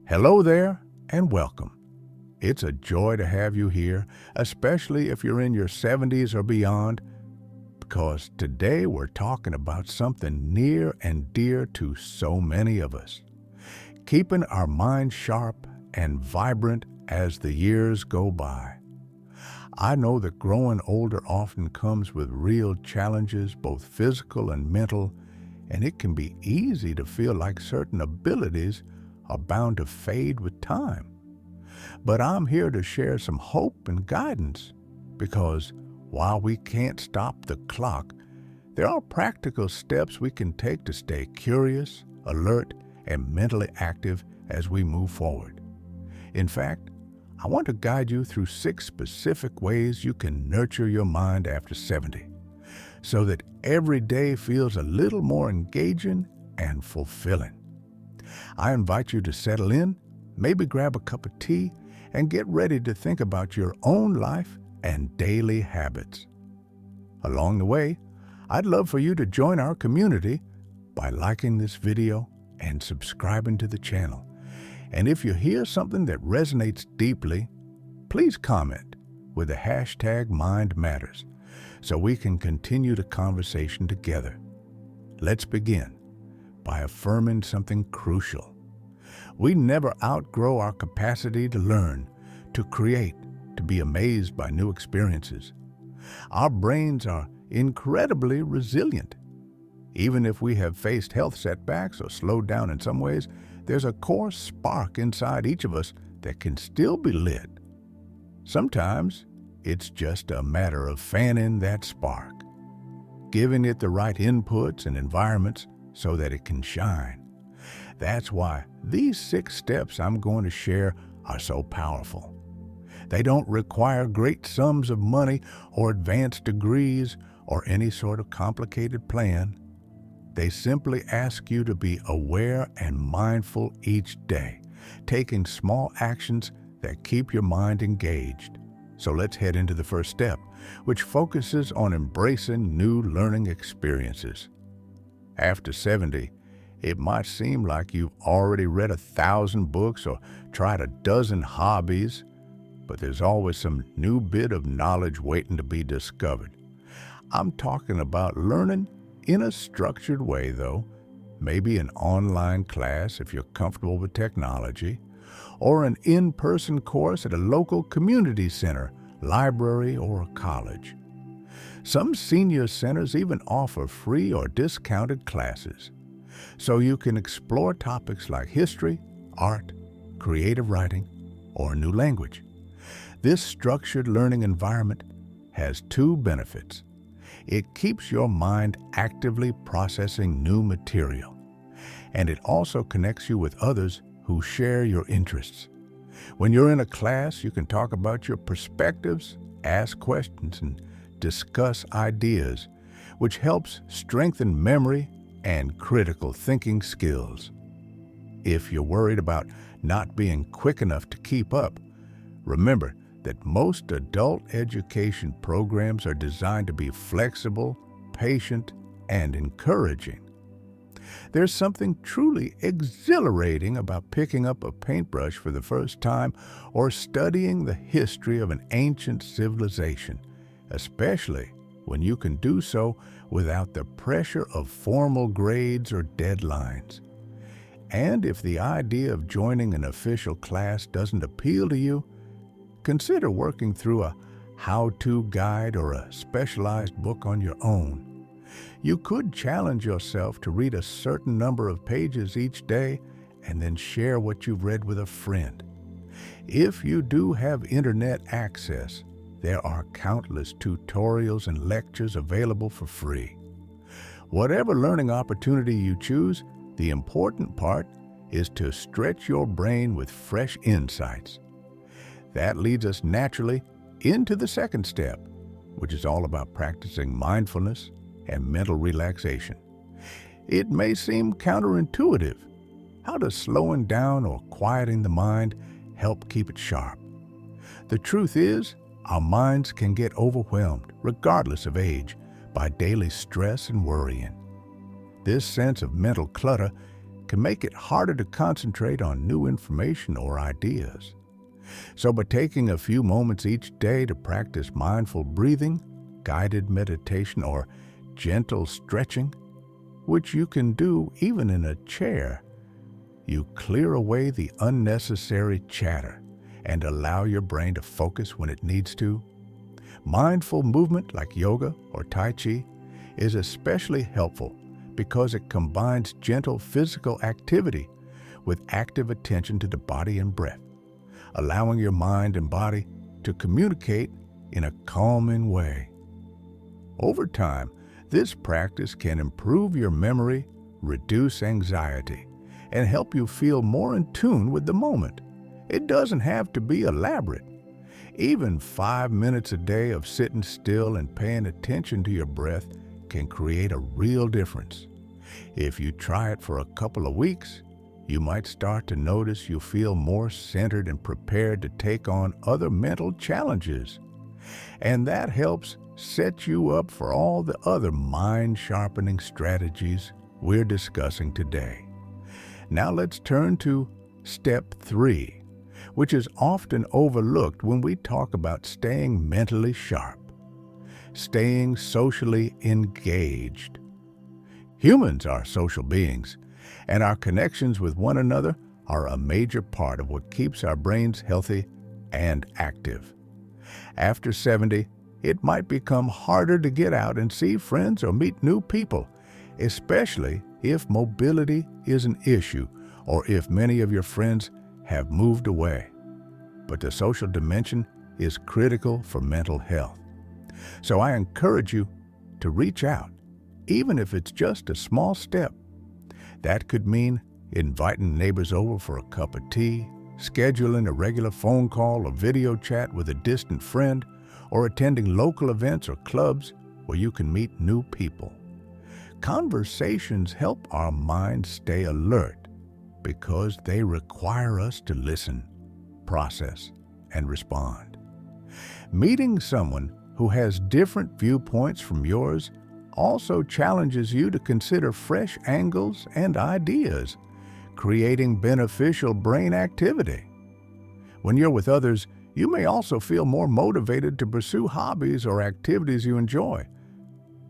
Hello there and welcome. It's a joy to have you here, especially if you're in your 70s or beyond, because today we're talking about something near and dear to so many of us. Keeping our minds sharp and vibrant as the years go by. I know that growing older often comes with real challenges, both physical and mental, and it can be easy to feel like certain abilities are bound to fade with time. But I'm here to share some hope and guidance because while we can't stop the clock, there are practical steps we can take to stay curious, alert, and mentally active as we move forward. In fact, I want to guide you through 6 specific ways you can nurture your mind after 70, so that every day feels a little more engaging and fulfilling. I invite you to settle in, maybe grab a cup of tea, and get ready to think about your own life and daily habits. Along the way, I'd love for you to join our community by liking this video and subscribing to the channel. And if you hear something that resonates deeply, please comment with the hashtag #MindMatters so we can continue the conversation together. Let's begin by affirming something crucial. We never outgrow our capacity to learn, to create, to be amazed by new experiences. Our brains are incredibly resilient. Even if we have faced health setbacks or slowed down in some ways, there's a core spark inside each of us that can still be lit. Sometimes it's just a matter of fanning that spark, giving it the right inputs and environments so that it can shine. That's why these 6 steps I'm going to share are so powerful. They don't require great sums of money or advanced degrees or any sort of complicated plan. They simply ask you to be aware and mindful each day, taking small actions that keep your mind engaged. So let's head into the first step, which focuses on embracing new learning experiences. After 70, it might seem like you've already read 1,000 books or tried a dozen hobbies, but there's always some new bit of knowledge waiting to be discovered. I'm talking about learning in a structured way, though, maybe an online class if you're comfortable with technology, or an in-person course at a local community center, library, or a college. Some senior centers even offer free or discounted classes, so you can explore topics like history, art, creative writing, or a new language. This structured learning environment has 2 benefits. It keeps your mind actively processing new material, and it also connects you with others who share your interests. When you're in a class, you can talk about your perspectives, ask questions, and discuss ideas, which helps strengthen memory and critical thinking skills. If you're worried about not being quick enough to keep up, remember that most adult education programs are designed to be flexible, patient, and encouraging. There's something truly exhilarating about picking up a paintbrush for the first time or studying the history of an ancient civilization, especially when you can do so without the pressure of formal grades or deadlines. And if the idea of joining an official class doesn't appeal to you, consider working through a how-to guide or a specialized book on your own. You could challenge yourself to read a certain number of pages each day and then share what you've read with a friend. If you do have internet access, there are countless tutorials and lectures available for free. Whatever learning opportunity you choose, the important part is to stretch your brain with fresh insights. That leads us naturally into the second step, which is all about practicing mindfulness and mental relaxation. It may seem counterintuitive. How does slowing down or quieting the mind help keep it sharp? The truth is, our minds can get overwhelmed, regardless of age, by daily stress and worrying. This sense of mental clutter can make it harder to concentrate on new information or ideas. So by taking a few moments each day to practice mindful breathing, guided meditation, or gentle stretching, which you can do even in a chair, you clear away the unnecessary chatter and allow your brain to focus when it needs to. Mindful movement like yoga or Tai Chi is especially helpful because it combines gentle physical activity with active attention to the body and breath, allowing your mind and body to communicate in a calming way. Over time, this practice can improve your memory, reduce anxiety, and help you feel more in tune with the moment. It doesn't have to be elaborate. Even 5 minutes a day of sitting still and paying attention to your breath can create a real difference. If you try it for a couple of weeks, you might start to notice you feel more centered and prepared to take on other mental challenges. And that helps set you up for all the other mind-sharpening strategies we're discussing today. Now let's turn to step 3, which is often overlooked when we talk about staying mentally sharp. Staying socially engaged. Humans are social beings, and our connections with one another are a major part of what keeps our brains healthy and active. After 70, it might become harder to get out and see friends or meet new people, especially if mobility is an issue or if many of your friends have moved away. But the social dimension is critical for mental health. So I encourage you to reach out, even if it's just a small step. That could mean inviting neighbors over for a cup of tea, scheduling a regular phone call or video chat with a distant friend, or attending local events or clubs where you can meet new people. Conversations help our minds stay alert because they require us to listen, process, and respond. Meeting someone who has different viewpoints from yours also challenges you to consider fresh angles and ideas, creating beneficial brain activity. When you're with others, you may also feel more motivated to pursue hobbies or activities you enjoy.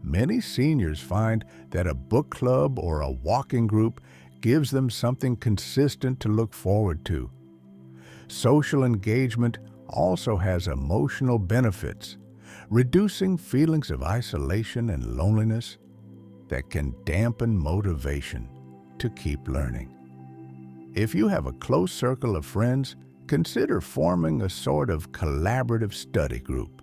Many seniors find that a book club or a walking group gives them something consistent to look forward to. Social engagement also has emotional benefits, reducing feelings of isolation and loneliness that can dampen motivation to keep learning. If you have a close circle of friends, consider forming a sort of collaborative study group.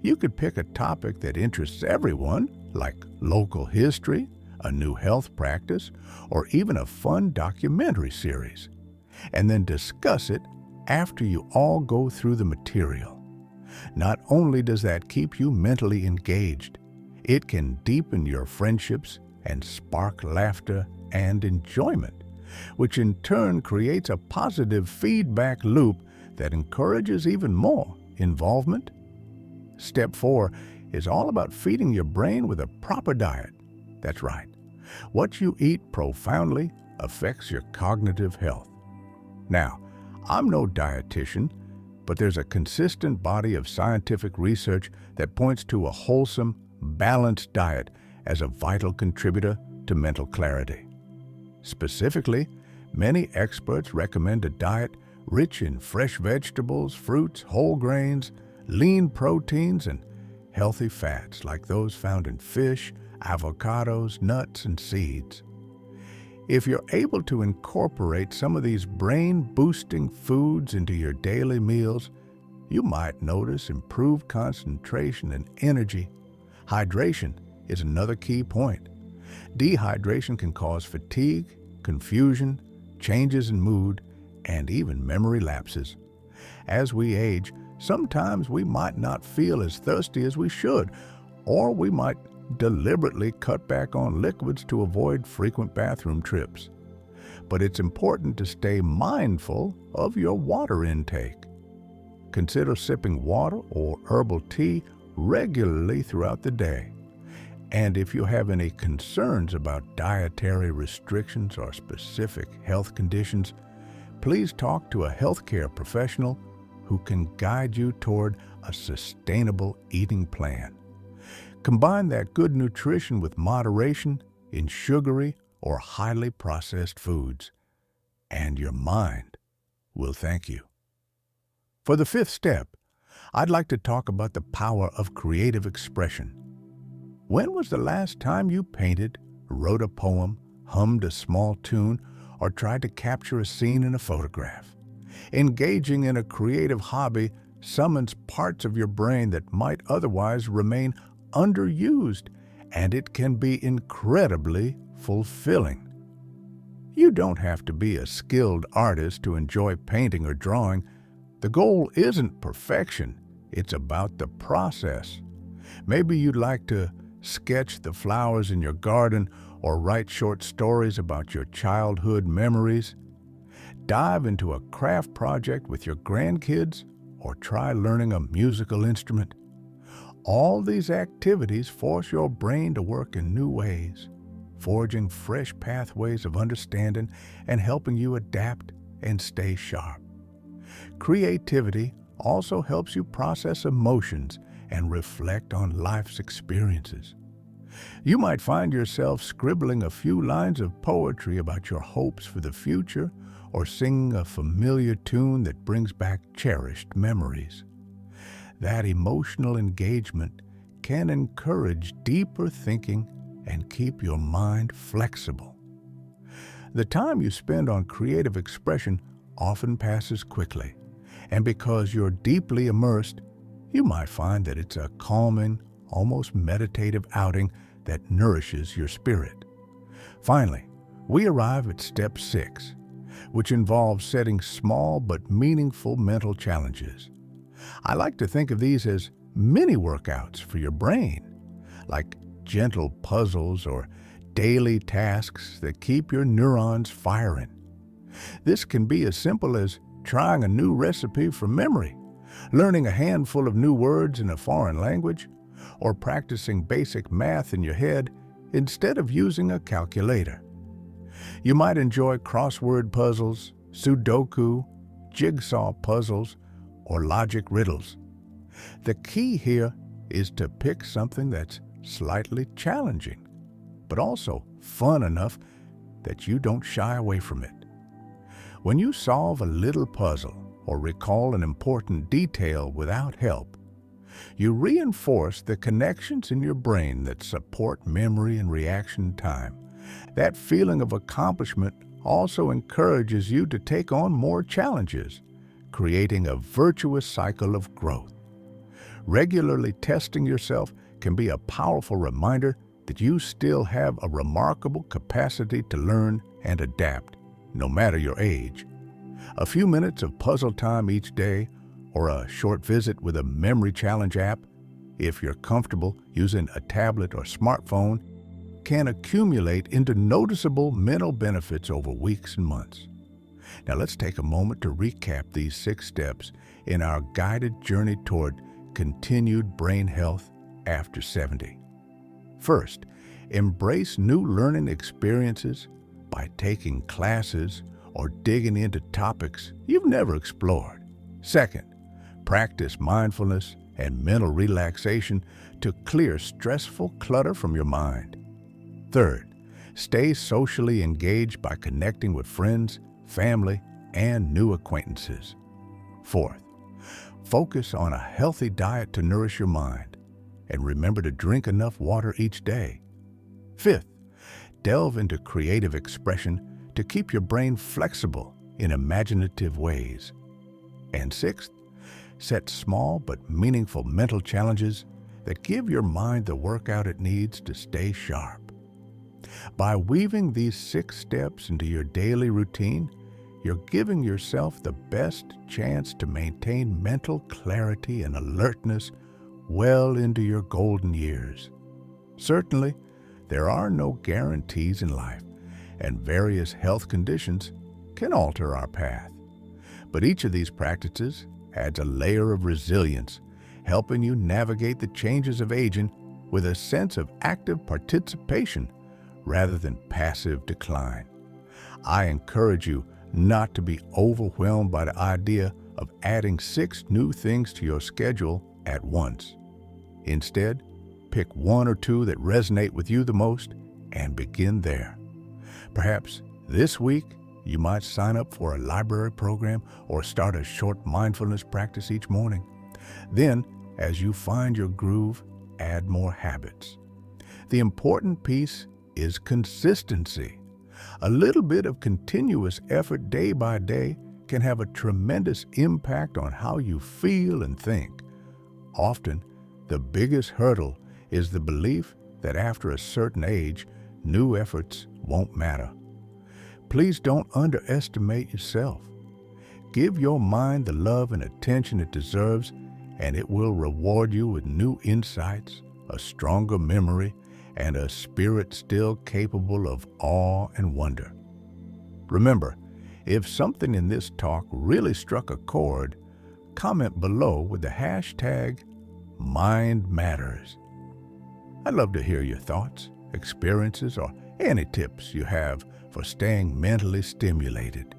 You could pick a topic that interests everyone, like local history, a new health practice, or even a fun documentary series, and then discuss it after you all go through the material. Not only does that keep you mentally engaged, it can deepen your friendships and spark laughter and enjoyment, which in turn creates a positive feedback loop that encourages even more involvement. Step 4 is all about feeding your brain with a proper diet. That's right. What you eat profoundly affects your cognitive health. Now, I'm no dietitian, but there's a consistent body of scientific research that points to a wholesome, balanced diet as a vital contributor to mental clarity. Specifically, many experts recommend a diet rich in fresh vegetables, fruits, whole grains, lean proteins, and healthy fats like those found in fish, avocados, nuts, and seeds. If you're able to incorporate some of these brain-boosting foods into your daily meals, you might notice improved concentration and energy. Hydration is another key point. Dehydration can cause fatigue, confusion, changes in mood, and even memory lapses. As we age, sometimes we might not feel as thirsty as we should, or we might deliberately cut back on liquids to avoid frequent bathroom trips. But it's important to stay mindful of your water intake. Consider sipping water or herbal tea regularly throughout the day. And if you have any concerns about dietary restrictions or specific health conditions, please talk to a healthcare professional who can guide you toward a sustainable eating plan. Combine that good nutrition with moderation in sugary or highly processed foods, and your mind will thank you. For the fifth step, I'd like to talk about the power of creative expression. When was the last time you painted, wrote a poem, hummed a small tune, or tried to capture a scene in a photograph? Engaging in a creative hobby summons parts of your brain that might otherwise remain underused, and it can be incredibly fulfilling. You don't have to be a skilled artist to enjoy painting or drawing. The goal isn't perfection, it's about the process. Maybe you'd like to sketch the flowers in your garden or write short stories about your childhood memories. Dive into a craft project with your grandkids or try learning a musical instrument. All these activities force your brain to work in new ways, forging fresh pathways of understanding and helping you adapt and stay sharp. Creativity also helps you process emotions and reflect on life's experiences. You might find yourself scribbling a few lines of poetry about your hopes for the future or singing a familiar tune that brings back cherished memories. That emotional engagement can encourage deeper thinking and keep your mind flexible. The time you spend on creative expression often passes quickly, and because you're deeply immersed, you might find that it's a calming, almost meditative outing that nourishes your spirit. Finally, we arrive at step 6, which involves setting small but meaningful mental challenges. I like to think of these as mini workouts for your brain, like gentle puzzles or daily tasks that keep your neurons firing. This can be as simple as trying a new recipe from memory, learning a handful of new words in a foreign language, or practicing basic math in your head instead of using a calculator. You might enjoy crossword puzzles, Sudoku, jigsaw puzzles, or logic riddles. The key here is to pick something that's slightly challenging, but also fun enough that you don't shy away from it. When you solve a little puzzle or recall an important detail without help, you reinforce the connections in your brain that support memory and reaction time. That feeling of accomplishment also encourages you to take on more challenges, creating a virtuous cycle of growth. Regularly testing yourself can be a powerful reminder that you still have a remarkable capacity to learn and adapt, no matter your age. A few minutes of puzzle time each day, or a short visit with a memory challenge app, if you're comfortable using a tablet or smartphone, can accumulate into noticeable mental benefits over weeks and months. Now let's take a moment to recap these 6 steps in our guided journey toward continued brain health after 70. First, embrace new learning experiences by taking classes or digging into topics you've never explored. Second, practice mindfulness and mental relaxation to clear stressful clutter from your mind. Third, stay socially engaged by connecting with friends, family, and new acquaintances. Fourth, focus on a healthy diet to nourish your mind, and remember to drink enough water each day. Fifth, delve into creative expression to keep your brain flexible in imaginative ways. And sixth, set small but meaningful mental challenges that give your mind the workout it needs to stay sharp. By weaving these 6 steps into your daily routine, you're giving yourself the best chance to maintain mental clarity and alertness well into your golden years. Certainly, there are no guarantees in life, and various health conditions can alter our path. But each of these practices adds a layer of resilience, helping you navigate the changes of aging with a sense of active participation rather than passive decline. I encourage you not to be overwhelmed by the idea of adding 6 new things to your schedule at once. Instead, pick 1 or 2 that resonate with you the most and begin there. Perhaps this week you might sign up for a library program or start a short mindfulness practice each morning. Then, as you find your groove, add more habits. The important piece is consistency. A little bit of continuous effort day by day can have a tremendous impact on how you feel and think. Often, the biggest hurdle is the belief that after a certain age, new efforts won't matter. Please don't underestimate yourself. Give your mind the love and attention it deserves, and it will reward you with new insights, a stronger memory, and a spirit still capable of awe and wonder. Remember, if something in this talk really struck a chord, comment below with the hashtag #MindMatters. I'd love to hear your thoughts, experiences, or any tips you have for staying mentally stimulated.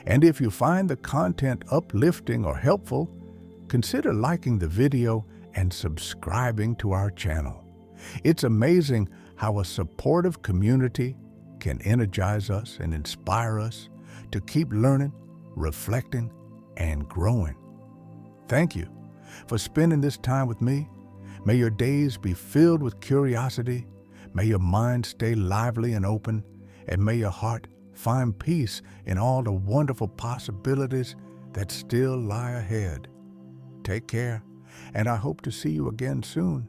And if you find the content uplifting or helpful, consider liking the video and subscribing to our channel. It's amazing how a supportive community can energize us and inspire us to keep learning, reflecting, and growing. Thank you for spending this time with me. May your days be filled with curiosity, may your mind stay lively and open, and may your heart find peace in all the wonderful possibilities that still lie ahead. Take care, and I hope to see you again soon.